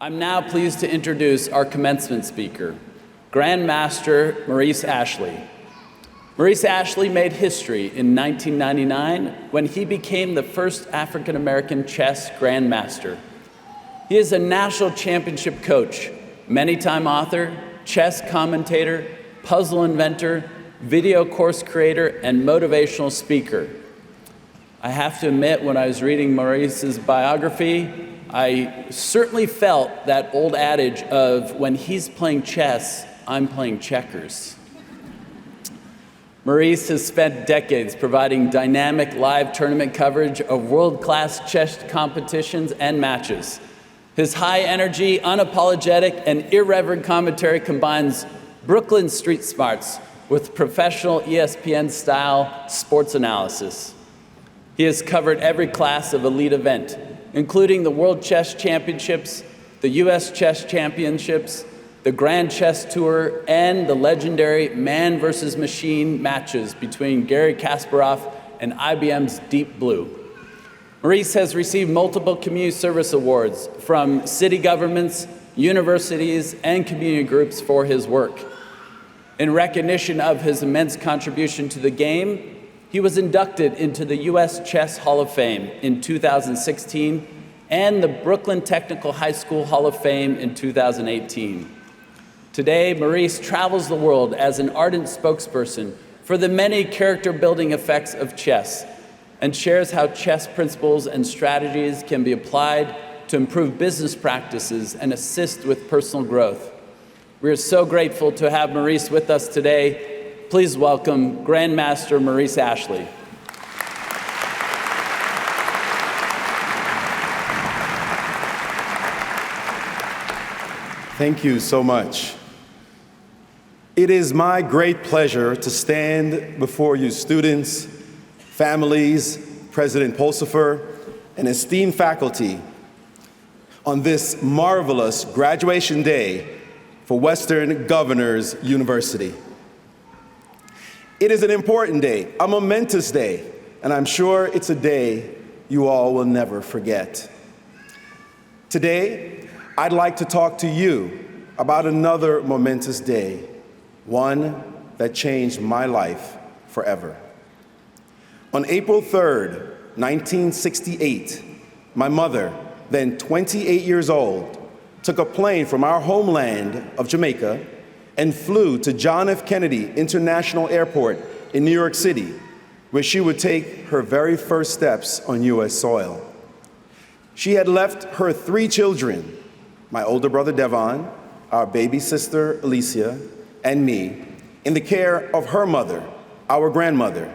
I'm now pleased to introduce our commencement speaker, Grandmaster Maurice Ashley. Maurice Ashley made history in 1999 when he became the first African-American chess grandmaster. He is a national championship coach, many-time author, chess commentator, puzzle inventor, video course creator, and motivational speaker. I have to admit, when I was reading Maurice's biography, I certainly felt that old adage of when he's playing chess, I'm playing checkers. Maurice has spent decades providing dynamic live tournament coverage of world-class chess competitions and matches. His high energy, unapologetic, and irreverent commentary combines Brooklyn street smarts with professional ESPN-style sports analysis. He has covered every class of elite event, including the World Chess Championships, the US Chess Championships, the Grand Chess Tour, and the legendary man versus machine matches between Garry Kasparov and IBM's Deep Blue. Maurice has received multiple community service awards from city governments, universities, and community groups for his work. In recognition of his immense contribution to the game, he was inducted into the U.S. Chess Hall of Fame in 2016 and the Brooklyn Technical High School Hall of Fame in 2018. Today, Maurice travels the world as an ardent spokesperson for the many character-building effects of chess and shares how chess principles and strategies can be applied to improve business practices and assist with personal growth. We are so grateful to have Maurice with us today. Please welcome Grandmaster Maurice Ashley. Thank you so much. It is my great pleasure to stand before you students, families, President Pulsifer, and esteemed faculty on this marvelous graduation day for Western Governors University. It is an important day, a momentous day, and I'm sure it's a day you all will never forget. Today, I'd like to talk to you about another momentous day, one that changed my life forever. On April 3rd, 1968, my mother, then 28 years old, took a plane from our homeland of Jamaica and flew to John F. Kennedy International Airport in New York City, where she would take her very first steps on U.S. soil. She had left her 3 children, my older brother Devon, our baby sister Alicia, and me, in the care of her mother, our grandmother,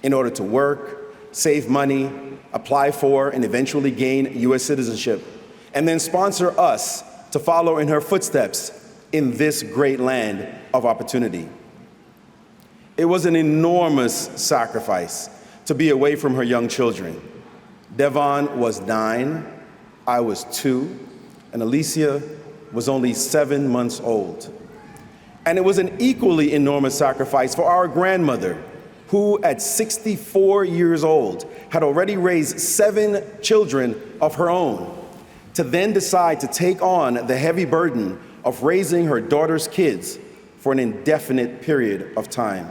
in order to work, save money, apply for, and eventually gain U.S. citizenship, and then sponsor us to follow in her footsteps in this great land of opportunity. It was an enormous sacrifice to be away from her young children. Devon was 9, I was 2, and Alicia was only 7 months old. And it was an equally enormous sacrifice for our grandmother, who at 64 years old had already raised 7 children of her own, to then decide to take on the heavy burden of raising her daughter's kids for an indefinite period of time.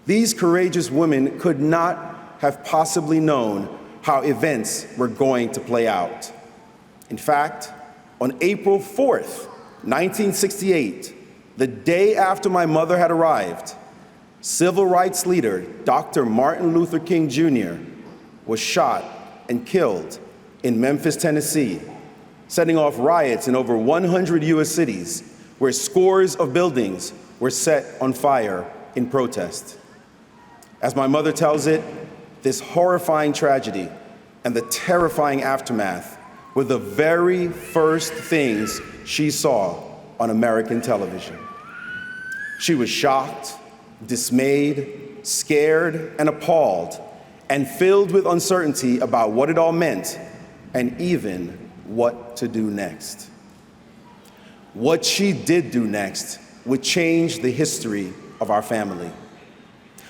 These courageous women could not have possibly known how events were going to play out. In fact, on April 4th, 1968, the day after my mother had arrived, civil rights leader Dr. Martin Luther King Jr. was shot and killed in Memphis, Tennessee, setting off riots in over 100 U.S. cities where scores of buildings were set on fire in protest. As my mother tells it, this horrifying tragedy and the terrifying aftermath were the very first things she saw on American television. She was shocked, dismayed, scared, and appalled, and filled with uncertainty about what it all meant and even what to do next. What she did do next would change the history of our family.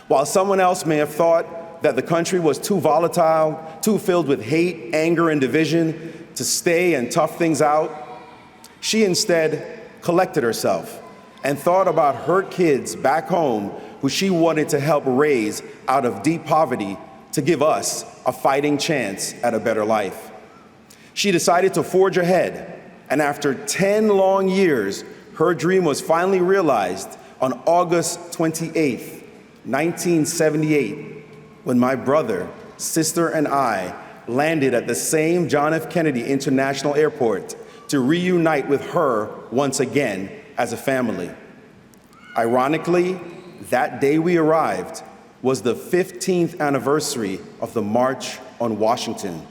While someone else may have thought that the country was too volatile, too filled with hate, anger, and division, to stay and tough things out, she instead collected herself and thought about her kids back home who she wanted to help raise out of deep poverty to give us a fighting chance at a better life. She decided to forge ahead, and after 10 long years, her dream was finally realized on August 28th, 1978, when my brother, sister, and I landed at the same John F. Kennedy International Airport to reunite with her once again as a family. Ironically, that day we arrived was the 15th anniversary of the March on Washington,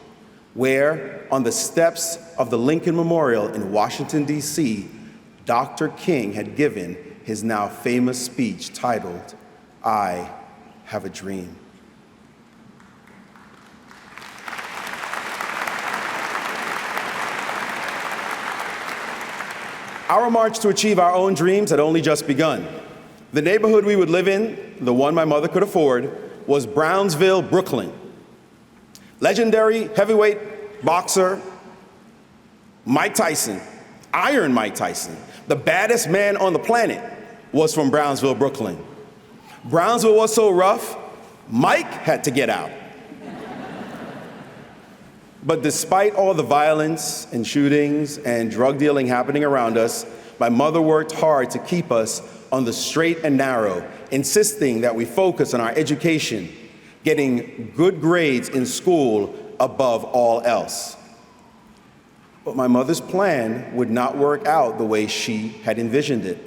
where, on the steps of the Lincoln Memorial in Washington, D.C., Dr. King had given his now famous speech titled, "I Have a Dream." Our march to achieve our own dreams had only just begun. The neighborhood we would live in, the one my mother could afford, was Brownsville, Brooklyn. Legendary heavyweight boxer Mike Tyson, Iron Mike Tyson, the baddest man on the planet, was from Brownsville, Brooklyn. Brownsville was so rough, Mike had to get out. But despite all the violence and shootings and drug dealing happening around us, my mother worked hard to keep us on the straight and narrow, insisting that we focus on our education, getting good grades in school above all else. But my mother's plan would not work out the way she had envisioned it.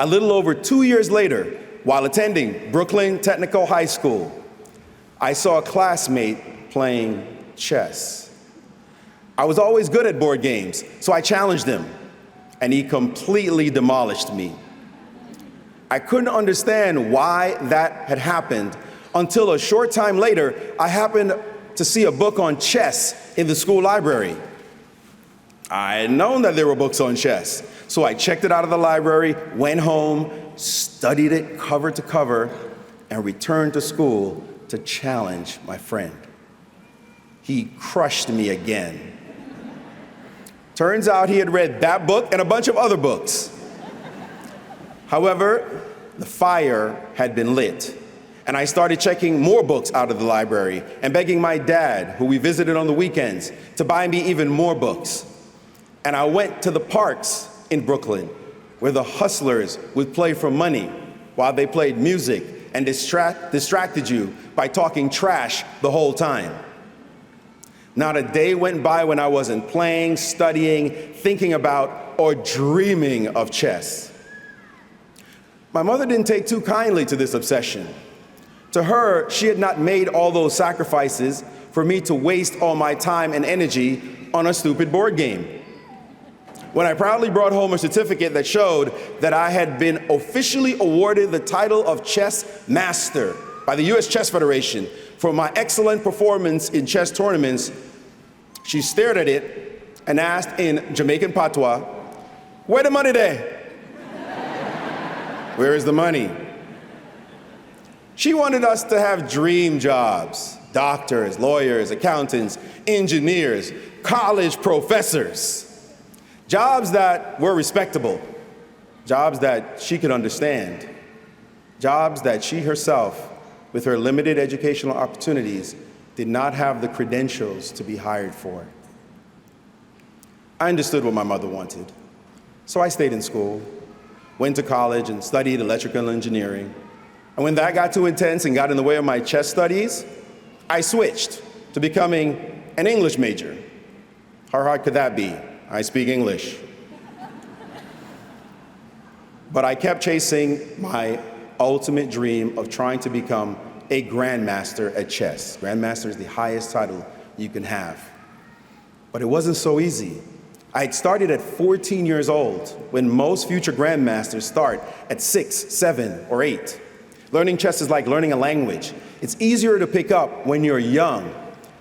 A little over 2 years later, while attending Brooklyn Technical High School, I saw a classmate playing chess. I was always good at board games, so I challenged him, and he completely demolished me. I couldn't understand why that had happened until a short time later, I happened to see a book on chess in the school library. I had known that there were books on chess, so I checked it out of the library, went home, studied it cover to cover, and returned to school to challenge my friend. He crushed me again. Turns out he had read that book and a bunch of other books. However, the fire had been lit, and I started checking more books out of the library and begging my dad, who we visited on the weekends, to buy me even more books. And I went to the parks in Brooklyn, where the hustlers would play for money while they played music and distracted you by talking trash the whole time. Not a day went by when I wasn't playing, studying, thinking about, or dreaming of chess. My mother didn't take too kindly to this obsession. To her, she had not made all those sacrifices for me to waste all my time and energy on a stupid board game. When I proudly brought home a certificate that showed that I had been officially awarded the title of chess master by the U.S. Chess Federation for my excellent performance in chess tournaments, she stared at it and asked in Jamaican patois, "Where the money there?" Where is the money? She wanted us to have dream jobs, doctors, lawyers, accountants, engineers, college professors, jobs that were respectable, jobs that she could understand, jobs that she herself, with her limited educational opportunities, did not have the credentials to be hired for. I understood what my mother wanted, so I stayed in school, went to college and studied electrical engineering. And when that got too intense and got in the way of my chess studies, I switched to becoming an English major. How hard could that be? I speak English. But I kept chasing my ultimate dream of trying to become a grandmaster at chess. Grandmaster is the highest title you can have. But it wasn't so easy. I had started at 14 years old, when most future grandmasters start at 6, 7, or 8. Learning chess is like learning a language. It's easier to pick up when you're young,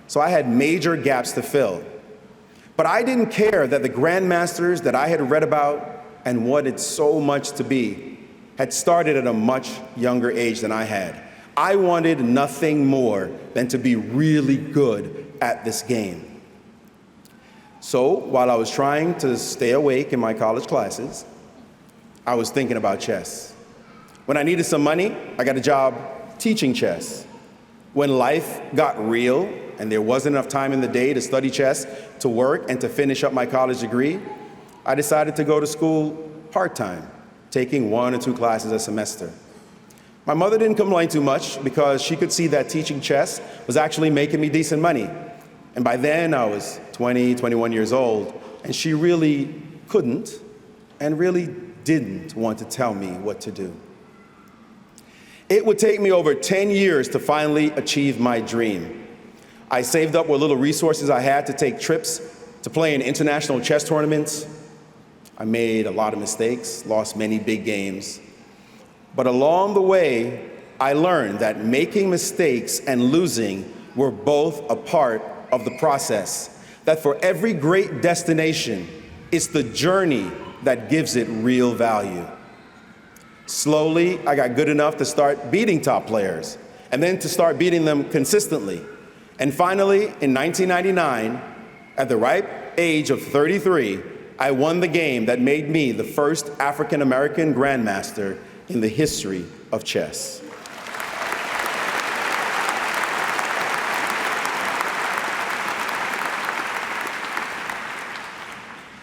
so I had major gaps to fill. But I didn't care that the grandmasters that I had read about and wanted so much to be had started at a much younger age than I had. I wanted nothing more than to be really good at this game. So while I was trying to stay awake in my college classes, I was thinking about chess. When I needed some money, I got a job teaching chess. When life got real and there wasn't enough time in the day to study chess, to work, and to finish up my college degree, I decided to go to school part-time, taking 1 or 2 classes a semester. My mother didn't complain too much because she could see that teaching chess was actually making me decent money. And by then I was 20, 21 years old, and she really couldn't and really didn't want to tell me what to do. It would take me over 10 years to finally achieve my dream. I saved up what little resources I had to take trips to play in international chess tournaments. I made a lot of mistakes, lost many big games. But along the way, I learned that making mistakes and losing were both a part of the process. That for every great destination, it's the journey that gives it real value. Slowly, I got good enough to start beating top players, and then to start beating them consistently. And finally, in 1999, at the ripe age of 33, I won the game that made me the first African-American Grandmaster in the history of chess.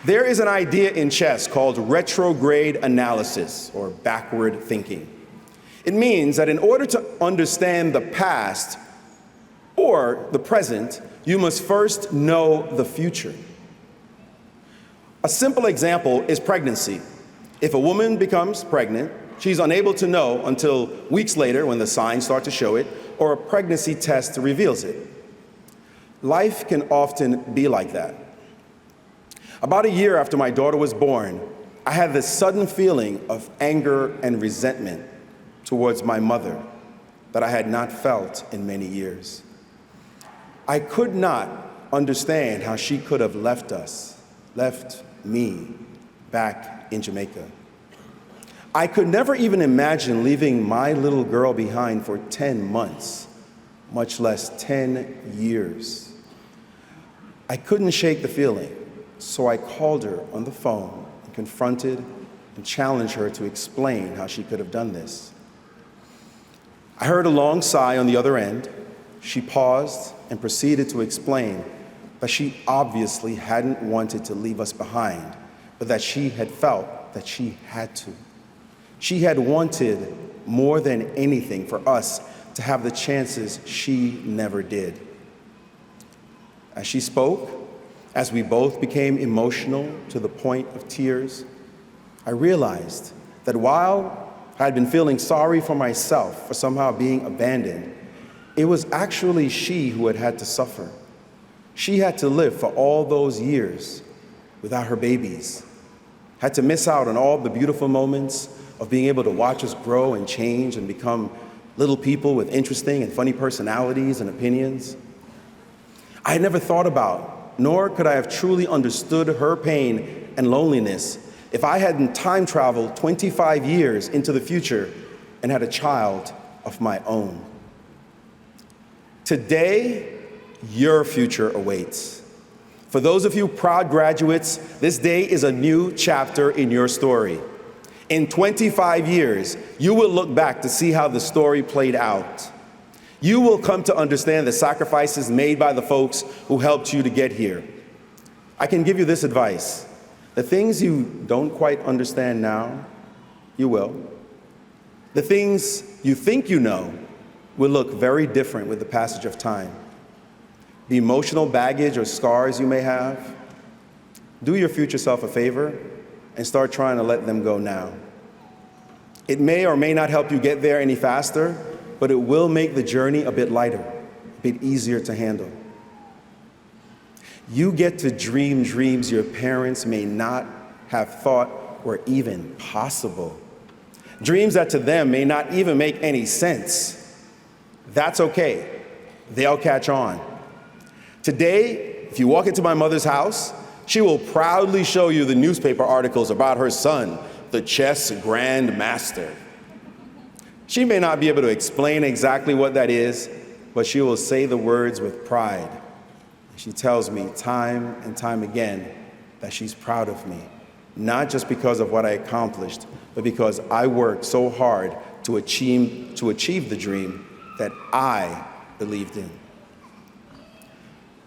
There is an idea in chess called retrograde analysis, or backward thinking. It means that in order to understand the past or the present, you must first know the future. A simple example is pregnancy. If a woman becomes pregnant, she's unable to know until weeks later when the signs start to show it, or a pregnancy test reveals it. Life can often be like that. About a year after my daughter was born, I had this sudden feeling of anger and resentment towards my mother that I had not felt in many years. I could not understand how she could have left me back in Jamaica. I could never even imagine leaving my little girl behind for 10 months, much less 10 years. I couldn't shake the feeling. So I called her on the phone and confronted and challenged her to explain how she could have done this. I heard a long sigh on the other end. She paused and proceeded to explain that she obviously hadn't wanted to leave us behind, but that she had felt that she had to. She had wanted more than anything for us to have the chances she never did. As she spoke, as we both became emotional to the point of tears, I realized that while I had been feeling sorry for myself for somehow being abandoned, it was actually she who had had to suffer. She had to live for all those years without her babies, had to miss out on all the beautiful moments of being able to watch us grow and change and become little people with interesting and funny personalities and opinions. I had never thought about, nor could I have truly understood her pain and loneliness if I hadn't time traveled 25 years into the future and had a child of my own. Today, your future awaits. For those of you proud graduates, this day is a new chapter in your story. In 25 years, you will look back to see how the story played out. You will come to understand the sacrifices made by the folks who helped you to get here. I can give you this advice. The things you don't quite understand now, you will. The things you think you know will look very different with the passage of time. The emotional baggage or scars you may have, do your future self a favor and start trying to let them go now. It may or may not help you get there any faster, but it will make the journey a bit lighter, a bit easier to handle. You get to dream dreams your parents may not have thought were even possible. Dreams that to them may not even make any sense. That's okay. They'll catch on. Today, if you walk into my mother's house, she will proudly show you the newspaper articles about her son, the chess Grandmaster. She may not be able to explain exactly what that is, but she will say the words with pride. She tells me time and time again that she's proud of me, not just because of what I accomplished, but because I worked so hard to achieve the dream that I believed in.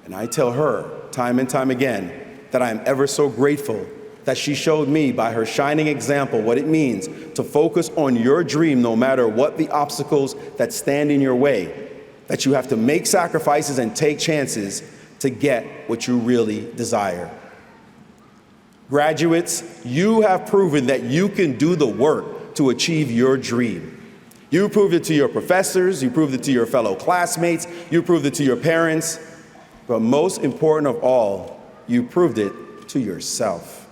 And I tell her time and time again that I am ever so grateful that she showed me by her shining example what it means to focus on your dream no matter what the obstacles that stand in your way, that you have to make sacrifices and take chances to get what you really desire. Graduates, you have proven that you can do the work to achieve your dream. You proved it to your professors, you proved it to your fellow classmates, you proved it to your parents, but most important of all, you proved it to yourself.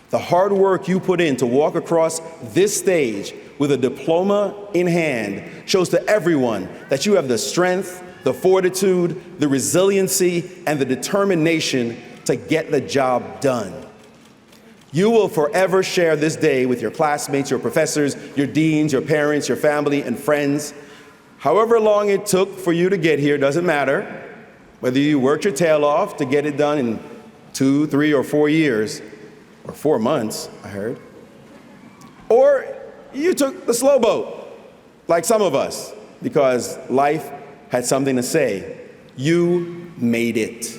The hard work you put in to walk across this stage with a diploma in hand shows to everyone that you have the strength, the fortitude, the resiliency, and the determination to get the job done. You will forever share this day with your classmates, your professors, your deans, your parents, your family, and friends. However long it took for you to get here doesn't matter. Whether you worked your tail off to get it done in 2, 3, or 4 years, or 4 months, I heard, or you took the slow boat, like some of us, because life had something to say. You made it.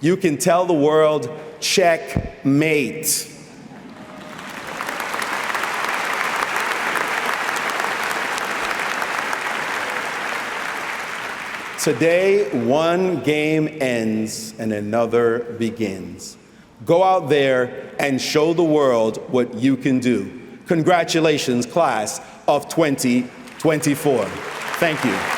You can tell the world, checkmate. Today, one game ends and another begins. Go out there and show the world what you can do. Congratulations, class of 2024. Thank you.